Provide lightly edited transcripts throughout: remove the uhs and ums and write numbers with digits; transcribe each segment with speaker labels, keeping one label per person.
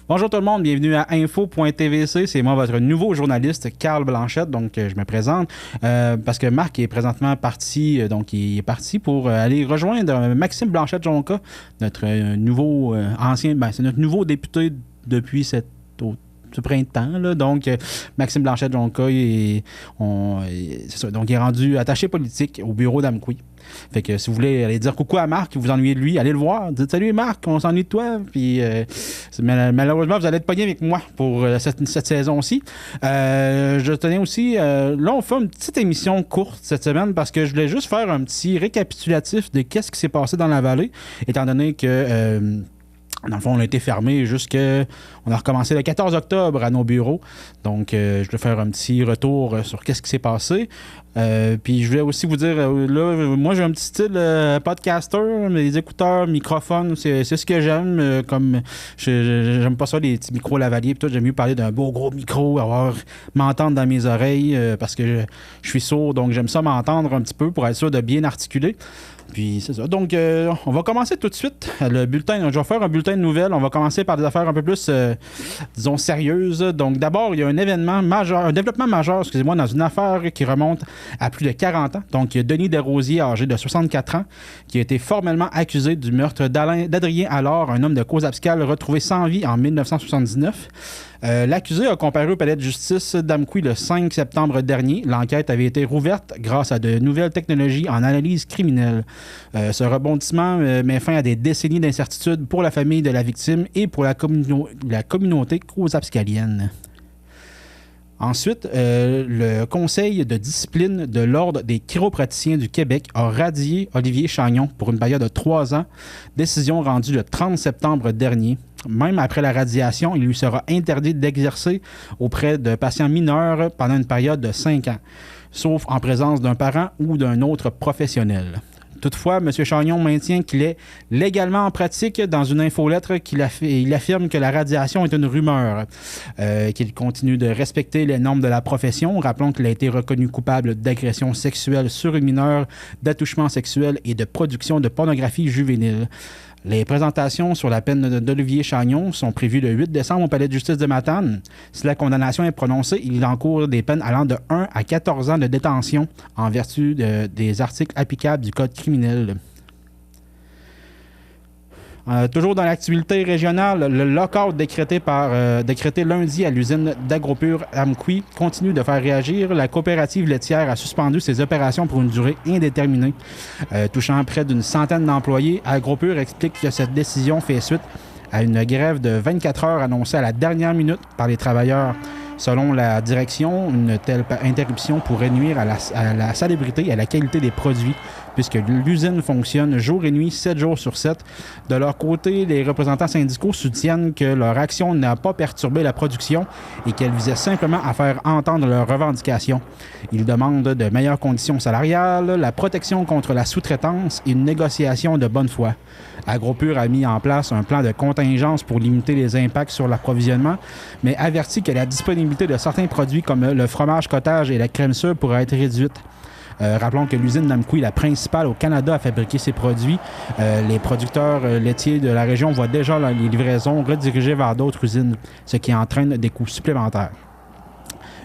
Speaker 1: Bonjour tout le monde, bienvenue à info.tvc. C'est moi, votre nouveau journaliste, Carl Blanchette. Donc, je me présente parce que Marc est présentement parti. Donc, il est parti pour aller rejoindre Maxime Blanchette-Jonca, notre nouveau c'est notre nouveau député depuis ce printemps. Là. Donc, Maxime Blanchette-Jonca, c'est ça. Donc, il est rendu attaché politique au bureau d'Amqui. Fait que si vous voulez aller dire coucou à Marc, vous ennuyez de lui, allez le voir. Dites salut Marc, on s'ennuie de toi. Puis malheureusement, vous allez être pogné avec moi pour cette saison-ci. Je tenais aussi, là on fait une petite émission courte cette semaine parce que je voulais juste faire un petit récapitulatif de qu'est-ce qui s'est passé dans la vallée, étant donné que dans le fond, on a été fermé on a recommencé le 14 octobre à nos bureaux. Donc, je vais faire un petit retour sur qu'est-ce qui s'est passé. Puis, je voulais aussi vous dire, là, moi, j'ai un petit style podcaster, les écouteurs, microphones, c'est ce que j'aime. Comme j'aime pas ça, les petits micros lavaliers. Puis tout, j'aime mieux parler d'un beau gros micro, m'entendre dans mes oreilles parce que je suis sourd. Donc, j'aime ça m'entendre un petit peu pour être sûr de bien articuler. Puis c'est ça. Donc, on va commencer tout de suite le bulletin. Je vais faire un bulletin de nouvelles. On va commencer par des affaires un peu plus, disons, sérieuses. Donc, d'abord, il y a un développement majeur, excusez-moi, dans une affaire qui remonte à plus de 40 ans. Donc, il y a Denis Desrosiers, âgé de 64 ans, qui a été formellement accusé du meurtre d'Adrien Allard, un homme de Cause-Abscale retrouvé sans vie en 1979. L'accusé a comparu au palais de justice d'Amqui le 5 septembre dernier. L'enquête avait été rouverte grâce à de nouvelles technologies en analyse criminelle. Ce rebondissement met fin à des décennies d'incertitude pour la famille de la victime et pour la communauté cause-abscalienne. Ensuite, le Conseil de discipline de l'Ordre des chiropraticiens du Québec a radié Olivier Chagnon pour une période de 3 ans, décision rendue le 30 septembre dernier. Même après la radiation, il lui sera interdit d'exercer auprès de patients mineurs pendant une période de 5 ans, sauf en présence d'un parent ou d'un autre professionnel. Toutefois, M. Chagnon maintient qu'il est légalement en pratique. Dans une infolettre, il affirme que la radiation est une rumeur, qu'il continue de respecter les normes de la profession. Rappelons qu'il a été reconnu coupable d'agression sexuelle sur une mineure, d'attouchement sexuel et de production de pornographie juvénile. Les présentations sur la peine d'Olivier Chagnon sont prévues le 8 décembre au palais de justice de Matane. Si la condamnation est prononcée, il encourt des peines allant de 1 à 14 ans de détention en vertu des articles applicables du Code criminel. Toujours dans l'actualité régionale, le lock-out décrété lundi à l'usine d'Agropur Amqui continue de faire réagir. La coopérative laitière a suspendu ses opérations pour une durée indéterminée. Touchant près d'une centaine d'employés, Agropur explique que cette décision fait suite à une grève de 24 heures annoncée à la dernière minute par les travailleurs. Selon la direction, une telle interruption pourrait nuire à la salubrité et à la qualité des produits, puisque l'usine fonctionne jour et nuit, 7 jours sur 7. De leur côté, les représentants syndicaux soutiennent que leur action n'a pas perturbé la production et qu'elle visait simplement à faire entendre leurs revendications. Ils demandent de meilleures conditions salariales, la protection contre la sous-traitance et une négociation de bonne foi. Agropur a mis en place un plan de contingence pour limiter les impacts sur l'approvisionnement, mais avertit que la disponibilité de certains produits comme le fromage cottage et la crème sure pourrait être réduite. Rappelons que l'usine d'Amqui, la principale au Canada à fabriquer ces produits, les producteurs laitiers de la région voient déjà les livraisons redirigées vers d'autres usines, ce qui entraîne des coûts supplémentaires.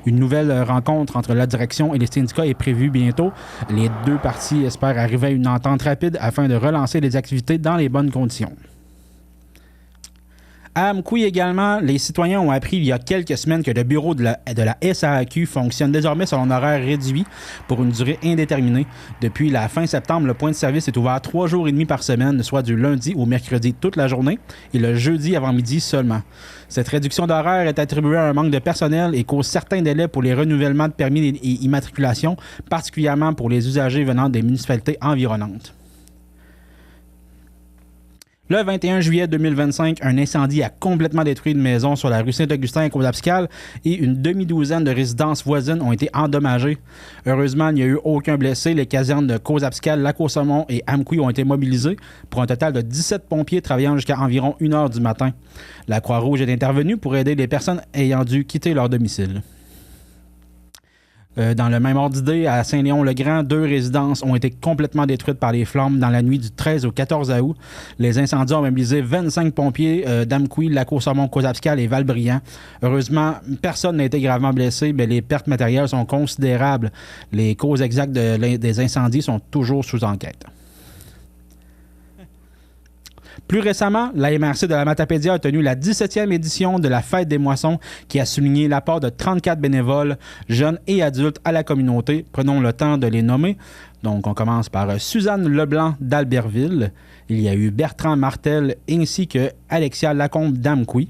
Speaker 1: Une nouvelle rencontre entre la direction et les syndicats est prévue bientôt. Les deux parties espèrent arriver à une entente rapide afin de relancer les activités dans les bonnes conditions. À Amqui également, les citoyens ont appris il y a quelques semaines que le bureau de la SAAQ fonctionne désormais selon un horaire réduit pour une durée indéterminée. Depuis la fin septembre, le point de service est ouvert 3 jours et demi par semaine, soit du lundi au mercredi toute la journée et le jeudi avant midi seulement. Cette réduction d'horaire est attribuée à un manque de personnel et cause certains délais pour les renouvellements de permis et immatriculations, particulièrement pour les usagers venant des municipalités environnantes. Le 21 juillet 2025, un incendie a complètement détruit une maison sur la rue Saint-Augustin à Cause-Abscale et une demi-douzaine de résidences voisines ont été endommagées. Heureusement, il n'y a eu aucun blessé. Les casernes de Cause-Abscale, Lac-aux-Saumons et Amqui ont été mobilisées pour un total de 17 pompiers travaillant jusqu'à environ 1h du matin. La Croix-Rouge est intervenue pour aider les personnes ayant dû quitter leur domicile. Dans le même ordre d'idée, à Saint-Léon-le-Grand, 2 résidences ont été complètement détruites par les flammes dans la nuit du 13 au 14 août. Les incendies ont mobilisé 25 pompiers d'Amqui, Lac-aux-Saumons, Causse-Abscale et Val-Brillant. Heureusement, personne n'a été gravement blessé, mais les pertes matérielles sont considérables. Les causes exactes des incendies sont toujours sous enquête. Plus récemment, la MRC de la Matapédia a tenu la 17e édition de la Fête des moissons qui a souligné l'apport de 34 bénévoles, jeunes et adultes à la communauté. Prenons le temps de les nommer. Donc, on commence par Suzanne Leblanc d'Albertville. Il y a eu Bertrand Martel ainsi que Alexia Lacombe d'Amqui.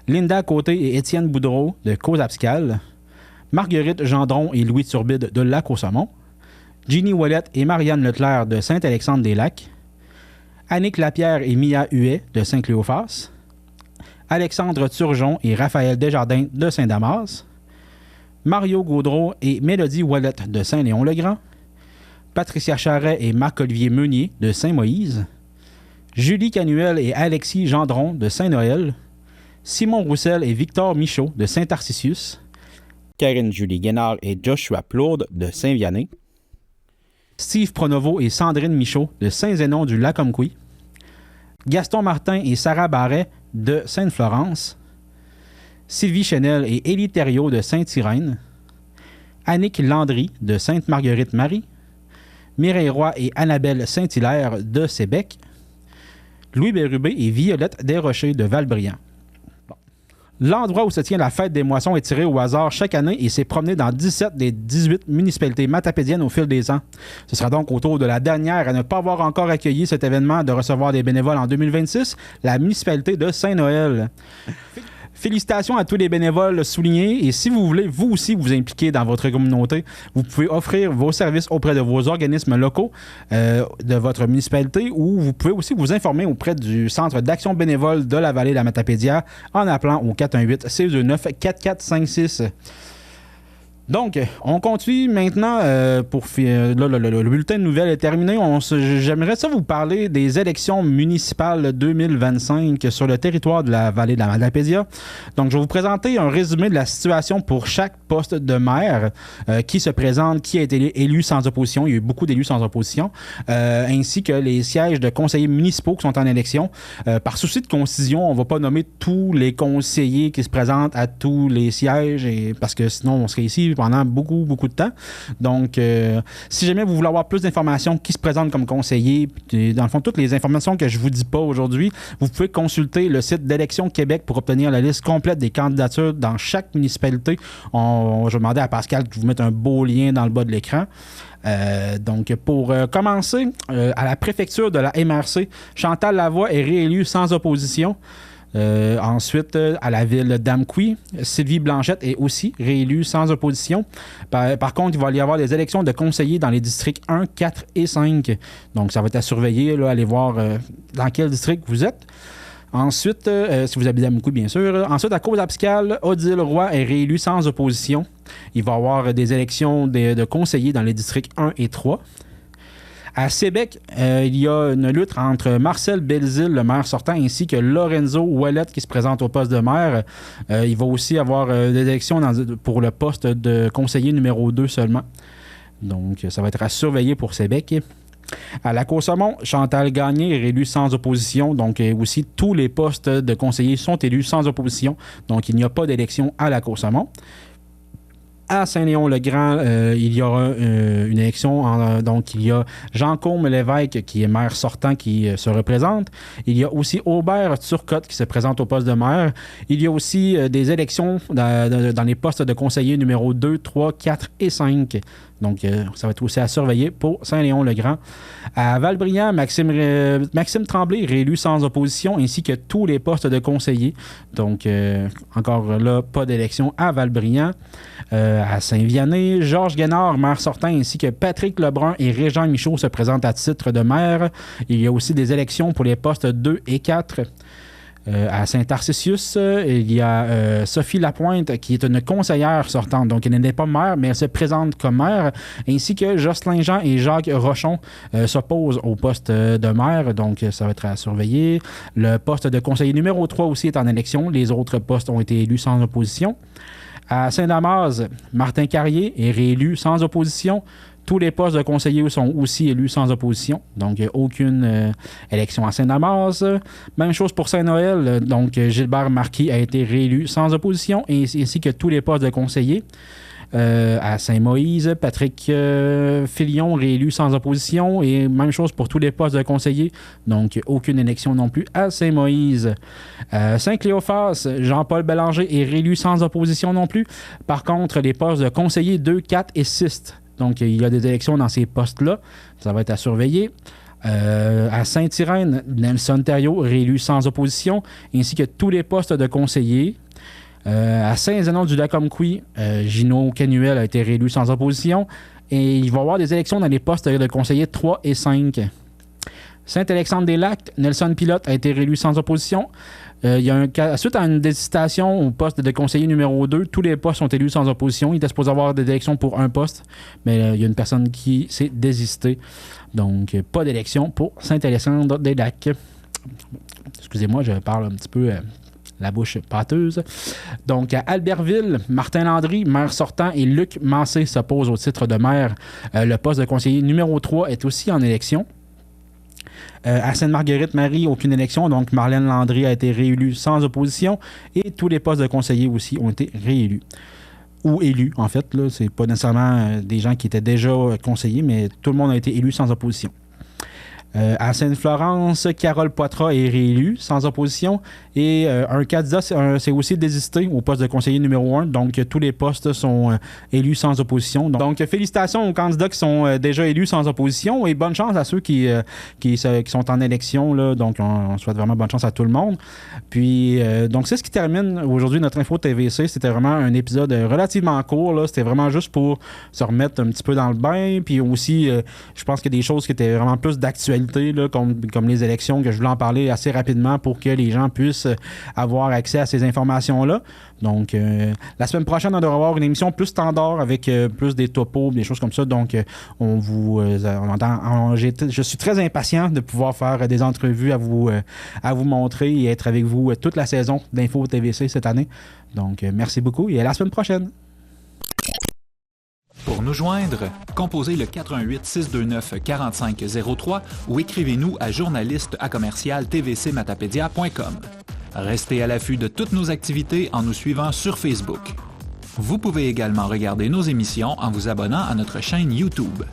Speaker 1: Linda Côté et Étienne Boudreau de Causse-Abscale. Marguerite Gendron et Louis Turbide de Lac-aux-Saumons. Ginny Ouellette et Marianne Leclerc de Saint-Alexandre-des-Lacs. Annick Lapierre et Mia Huet de Saint-Cléophas, Alexandre Turgeon et Raphaël Desjardins de Saint-Damas, Mario Gaudreau et Mélodie Ouellette de Saint-Léon-le-Grand, Patricia Charret et Marc-Olivier Meunier de Saint-Moïse, Julie Canuel et Alexis Gendron de Saint-Noël, Simon Roussel et Victor Michaud de Saint-Tarcisius, Karine-Julie Guénard et Joshua Plourde de Saint-Vianney, Steve Pronovo et Sandrine Michaud de Saint-Zénon du Lac-Amqui, Gaston Martin et Sarah Barret de Sainte-Florence, Sylvie Chenel et Élie Thériault de Sainte-Irène, Annick Landry de Sainte-Marguerite-Marie, Mireille Roy et Annabelle Saint-Hilaire de Sébec, Louis Bérubé et Violette Desrochers de Val-Brillant. L'endroit où se tient la fête des moissons est tiré au hasard chaque année et s'est promené dans 17 des 18 municipalités matapédiennes au fil des ans. Ce sera donc au tour de la dernière à ne pas avoir encore accueilli cet événement de recevoir des bénévoles en 2026, la municipalité de Saint-Noël. Félicitations à tous les bénévoles soulignés et si vous voulez vous aussi vous impliquer dans votre communauté, vous pouvez offrir vos services auprès de vos organismes locaux de votre municipalité ou vous pouvez aussi vous informer auprès du Centre d'action bénévole de la vallée de la Matapédia en appelant au 418-629-4456. Donc, on continue maintenant pour le bulletin de nouvelles est terminé. J'aimerais ça vous parler des élections municipales 2025 sur le territoire de la vallée de la Matapédia. Donc, je vais vous présenter un résumé de la situation pour chaque poste de maire qui se présente, qui a été élu sans opposition. Il y a eu beaucoup d'élus sans opposition, ainsi que les sièges de conseillers municipaux qui sont en élection. Par souci de concision, on ne va pas nommer tous les conseillers qui se présentent à tous les sièges parce que sinon, on serait ici pendant beaucoup de temps. Donc, si jamais vous voulez avoir plus d'informations qui se présentent comme conseillers, dans le fond, toutes les informations que je ne vous dis pas aujourd'hui, vous pouvez consulter le site d'Élections Québec pour obtenir la liste complète des candidatures dans chaque municipalité. Je vais demander à Pascal de vous mettre un beau lien dans le bas de l'écran. Donc, pour commencer, à la préfecture de la MRC, Chantal Lavoie est réélue sans opposition. Ensuite, à la ville d'Amqui, Sylvie Blanchette est aussi réélue sans opposition. Par contre, il va y avoir des élections de conseillers dans les districts 1, 4 et 5. Donc, ça va être à surveiller, là, allez voir dans quel district vous êtes. Ensuite, si vous habitez à Amqui, bien sûr. Ensuite, à Causse-Abscale, Odile Roy est réélu sans opposition. Il va y avoir des élections de conseillers dans les districts 1 et 3. À Sébec, il y a une lutte entre Marcel Belzile, le maire sortant, ainsi que Lorenzo Ouellette qui se présente au poste de maire. Il va aussi avoir des élections pour le poste de conseiller numéro 2 seulement. Donc, ça va être à surveiller pour Sébec. À Lac-aux-Saumons, Chantal Gagné est réélue sans opposition. Donc, aussi, tous les postes de conseillers sont élus sans opposition. Donc, il n'y a pas d'élection à Lac-aux-Saumons. À Saint-Léon-le-Grand, il y aura une élection. Donc, il y a Jean Côme Lévesque, qui est maire sortant, qui se représente. Il y a aussi Aubert Turcotte, qui se présente au poste de maire. Il y a aussi des élections dans les postes de conseillers numéro 2, 3, 4 et 5. Donc, ça va être aussi à surveiller pour Saint-Léon-le-Grand. À Val-Brillant, Maxime Tremblay est réélu sans opposition, ainsi que tous les postes de conseillers. Donc, encore là, pas d'élection à Val-Brillant. À Saint-Vianney, Georges Guénard, maire sortant, ainsi que Patrick Lebrun et Régent Michaud se présentent à titre de maire. Il y a aussi des élections pour les postes 2 et 4. À Saint-Tarcisius, il y a Sophie Lapointe qui est une conseillère sortante. Donc, elle n'est pas maire, mais elle se présente comme maire. Ainsi que Jocelyn Jean et Jacques Rochon s'opposent au poste de maire. Donc, ça va être à surveiller. Le poste de conseiller numéro 3 aussi est en élection. Les autres postes ont été élus sans opposition. À Saint-Damas, Martin Carrier est réélu sans opposition. Tous les postes de conseillers sont aussi élus sans opposition. Donc, aucune élection à Saint-Damas. Même chose pour Saint-Noël. Donc, Gilbert Marquis a été réélu sans opposition, ainsi que tous les postes de conseillers. À Saint-Moïse, Patrick Filion réélu sans opposition. Et même chose pour tous les postes de conseillers. Donc, aucune élection non plus à Saint-Moïse. Saint-Cléophas, Jean-Paul Bélanger est réélu sans opposition non plus. Par contre, les postes de conseillers 2, 4 et 6. Donc, il y a des élections dans ces postes-là. Ça va être à surveiller. À Saint-Irène, Nelson Thériault, réélu sans opposition, ainsi que tous les postes de conseillers. À Saint-Zénon-du-Lac-Comquy, Gino Canuel a été réélu sans opposition. Et il va y avoir des élections dans les postes de conseillers 3 et 5. Saint-Alexandre-des-Lacs, Nelson Pilote a été réélu sans opposition. Suite à une désistation au poste de conseiller numéro 2, tous les postes sont élus sans opposition. Il était supposé avoir des élections pour un poste, mais il y a une personne qui s'est désistée. Donc, pas d'élection pour Saint-Alexandre-des-Lacs. Excusez-moi, je parle un petit peu la bouche pâteuse. Donc, à Albertville, Martin Landry, maire sortant, et Luc Mancé s'opposent au titre de maire. Le poste de conseiller numéro 3 est aussi en élection. À Sainte-Marguerite-Marie, aucune élection, donc Marlène Landry a été réélue sans opposition et tous les postes de conseillers aussi ont été réélus. Ou élus, en fait. Là, c'est pas nécessairement des gens qui étaient déjà conseillers, mais tout le monde a été élu sans opposition. À Sainte-Florence, Carole Poitras est réélue sans opposition et un candidat s'est aussi désisté au poste de conseiller numéro 1. Donc, tous les postes sont élus sans opposition. Donc, félicitations aux candidats qui sont déjà élus sans opposition et bonne chance à ceux qui sont en élection. Là. Donc, on souhaite vraiment bonne chance à tout le monde. Puis, donc, c'est ce qui termine aujourd'hui notre Info TVC. C'était vraiment un épisode relativement court. Là. C'était vraiment juste pour se remettre un petit peu dans le bain. Puis aussi, je pense qu'il y a des choses qui étaient vraiment plus d'actualité. Là, comme les élections, que je voulais en parler assez rapidement pour que les gens puissent avoir accès à ces informations-là. Donc, la semaine prochaine, on devrait avoir une émission plus standard avec plus des topos, des choses comme ça. Donc, je suis très impatient de pouvoir faire des entrevues à vous montrer et être avec vous toute la saison d'Info TVC cette année. Donc, merci beaucoup et à la semaine prochaine.
Speaker 2: Pour nous joindre, composez le 418-629-4503 ou écrivez-nous à journaliste@tvcmatapedia.com. Restez à l'affût de toutes nos activités en nous suivant sur Facebook. Vous pouvez également regarder nos émissions en vous abonnant à notre chaîne YouTube.